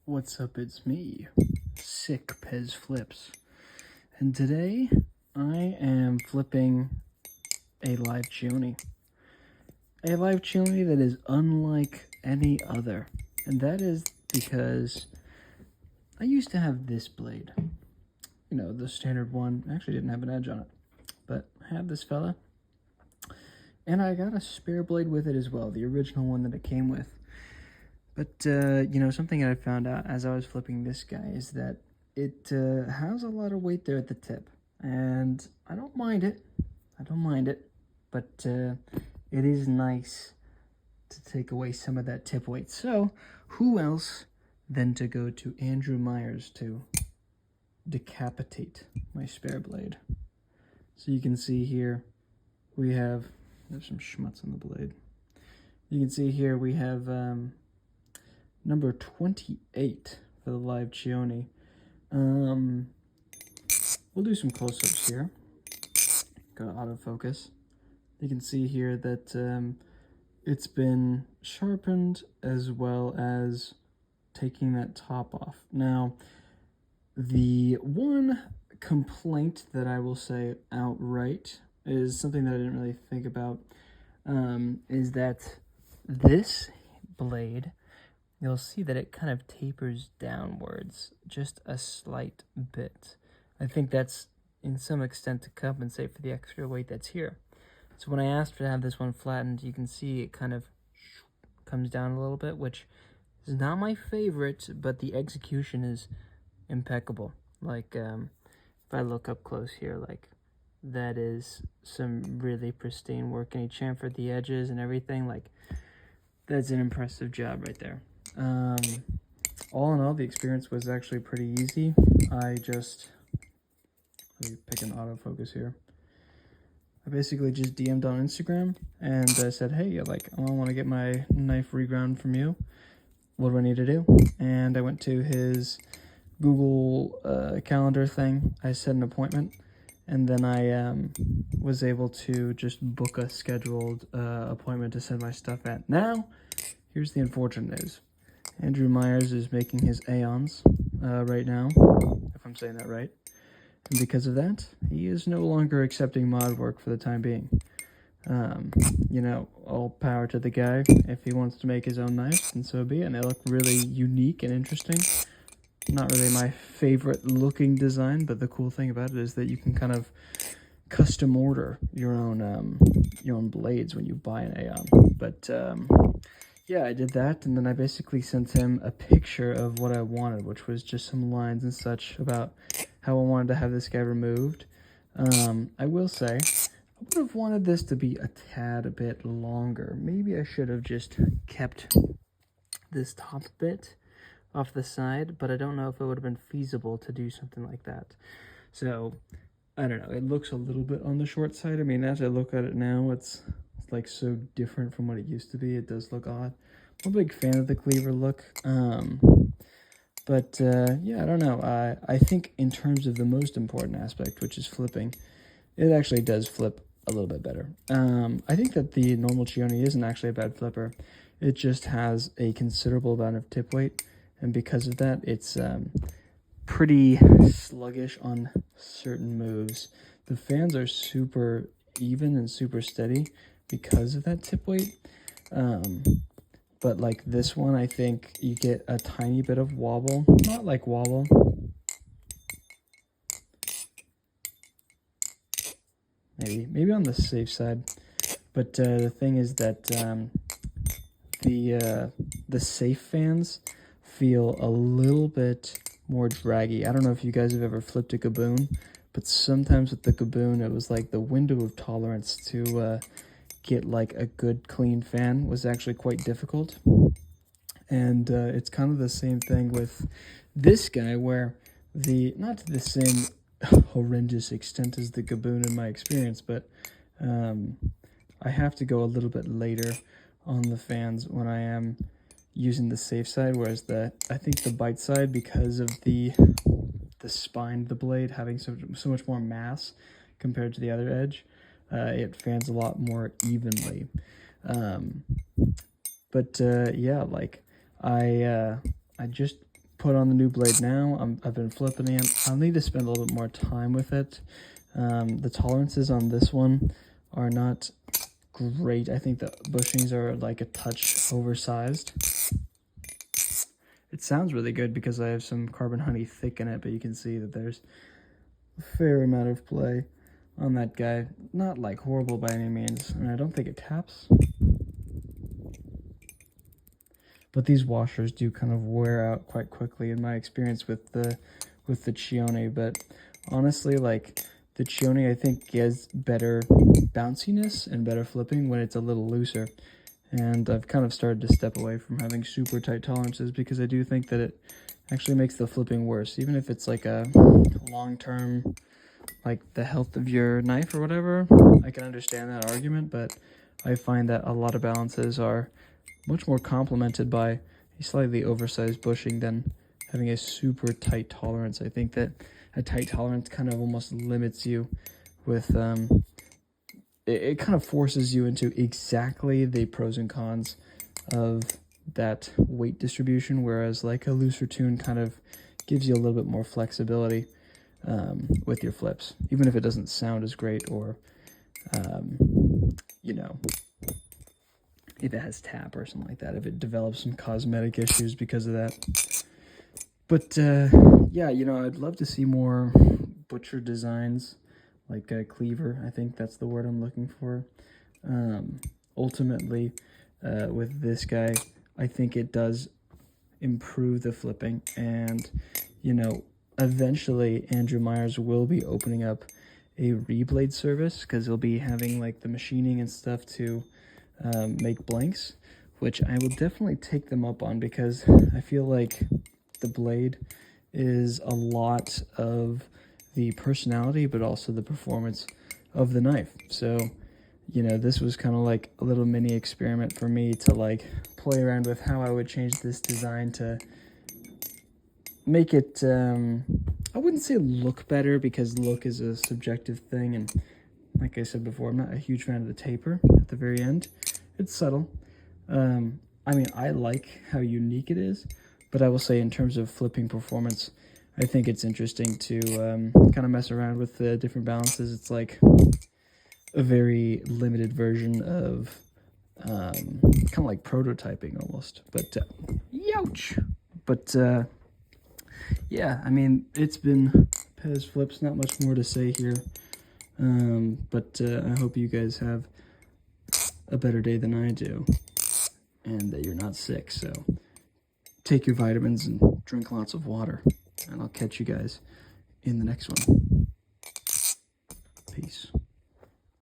What's up, it's me, Sick Pez Flips, and today I am flipping a live chioni. A live chioni that is unlike any other, and that is because I used to have this blade. You know, the standard one. Actually didn't have an edge on it, but I have this fella, and I got a spare blade with it as well, the original one that it came with. But, you know, something I found out as I was flipping this guy is that it has a lot of weight there at the tip. And I don't mind it. But it is nice to take away some of that tip weight. So, who else than to go to Andrew Meyers to decapitate my spare blade? So you can see here, there's some schmutz on the blade. You can see here we have... number 28 for the live chioni. We'll do some close-ups here. Go to autofocus. You can see here that it's been sharpened as well as taking that top off. Now, the one complaint that I will say outright is something that I didn't really think about, is that this blade, you'll see that it kind of tapers downwards just a slight bit. I think that's in some extent to compensate for the extra weight that's here. So when I asked to have this one flattened, you can see it kind of comes down a little bit, which is not my favorite, but the execution is impeccable. Like, if I look up close here, like, that is some really pristine work, and he chamfered the edges and everything. Like, that's an impressive job right there. All in all, the experience was actually pretty easy. Let me pick an autofocus here. I basically just DM'd on Instagram and I said, hey, like, I want to get my knife reground from you. What do I need to do? And I went to his Google calendar thing. I set an appointment, and then I was able to just book a scheduled appointment to send my stuff at. Now, here's the unfortunate news. Andrew Meyers is making his Aeons right now, if I'm saying that right. And because of that, he is no longer accepting mod work for the time being. You know, all power to the guy. If he wants to make his own knives, then so be it. And they look really unique and interesting. Not really my favorite looking design, but the cool thing about it is that you can kind of custom order your own blades when you buy an Aeon. But yeah, I did that, and then I basically sent him a picture of what I wanted, which was just some lines and such about how I wanted to have this guy removed. I will say, I would have wanted this to be a tad bit longer. Maybe I should have just kept this top bit off the side, but I don't know if it would have been feasible to do something like that. So, I don't know, it looks a little bit on the short side. I mean, as I look at it now, it's like so different from what it used to be. It does look odd. I'm a big fan of the cleaver look. But yeah, I don't know. I think in terms of the most important aspect, which is flipping, it actually does flip a little bit better. I think that the normal chioni isn't actually a bad flipper. It just has a considerable amount of tip weight, and because of that, it's pretty sluggish on certain moves. The fans are super even and super steady because of that tip weight. But like this one, I think you get a tiny bit of wobble. Not like wobble. Maybe on the safe side. But the thing is that the safe fans feel a little bit more draggy. I don't know if you guys have ever flipped a Gaboon, but sometimes with the Gaboon, it was like the window of tolerance to get like a good clean fan was actually quite difficult. And it's kind of the same thing with this guy, where not to the same horrendous extent as the Gaboon in my experience, but I have to go a little bit later on the fans when I am using the safe side, whereas I think the bite side, because of the spine of the blade having so much more mass compared to the other edge, it fans a lot more evenly. But yeah, like I just put on the new blade now. I've been flipping it. I'll need to spend a little bit more time with it. The tolerances on this one are not great. I think the bushings are like a touch oversized. It sounds really good because I have some carbon honey thick in it, but you can see that there's a fair amount of play on that guy. Not like horrible by any means, and I don't think it taps. But these washers do kind of wear out quite quickly in my experience with the chioni. But honestly, like the chioni, I think gives better bounciness and better flipping when it's a little looser. And I've kind of started to step away from having super tight tolerances because I do think that it actually makes the flipping worse. Even if it's like a long-term, like the health of your knife or whatever, I can understand that argument, but I find that a lot of balances are much more complemented by a slightly oversized bushing than having a super tight tolerance. I think that a tight tolerance kind of almost limits you with, it kind of forces you into exactly the pros and cons of that weight distribution, whereas like a looser tune kind of gives you a little bit more flexibility with your flips, even if it doesn't sound as great or, you know, if it has tap or something like that, if it develops some cosmetic issues because of that. But yeah, you know, I'd love to see more butcher designs, like a cleaver. I think that's the word I'm looking for. Ultimately, with this guy, I think it does improve the flipping, and you know, eventually Andrew Meyers will be opening up a reblade service because he'll be having like the machining and stuff to make blanks, which I will definitely take them up on because I feel like the blade is a lot of the personality but also the performance of the knife. So, you know, this was kind of like a little mini experiment for me to like play around with how I would change this design to make it, I wouldn't say look better because look is a subjective thing, and like I said before, I'm not a huge fan of the taper at the very end. It's subtle. I mean, I like how unique it is, but I will say in terms of flipping performance, I think it's interesting to kind of mess around with the different balances. It's like a very limited version of kind of like prototyping almost, but youch. But yeah, I mean, it's been Pez Flips, not much more to say here, but I hope you guys have a better day than I do and that you're not sick. So take your vitamins and drink lots of water, and I'll catch you guys in the next one. Peace.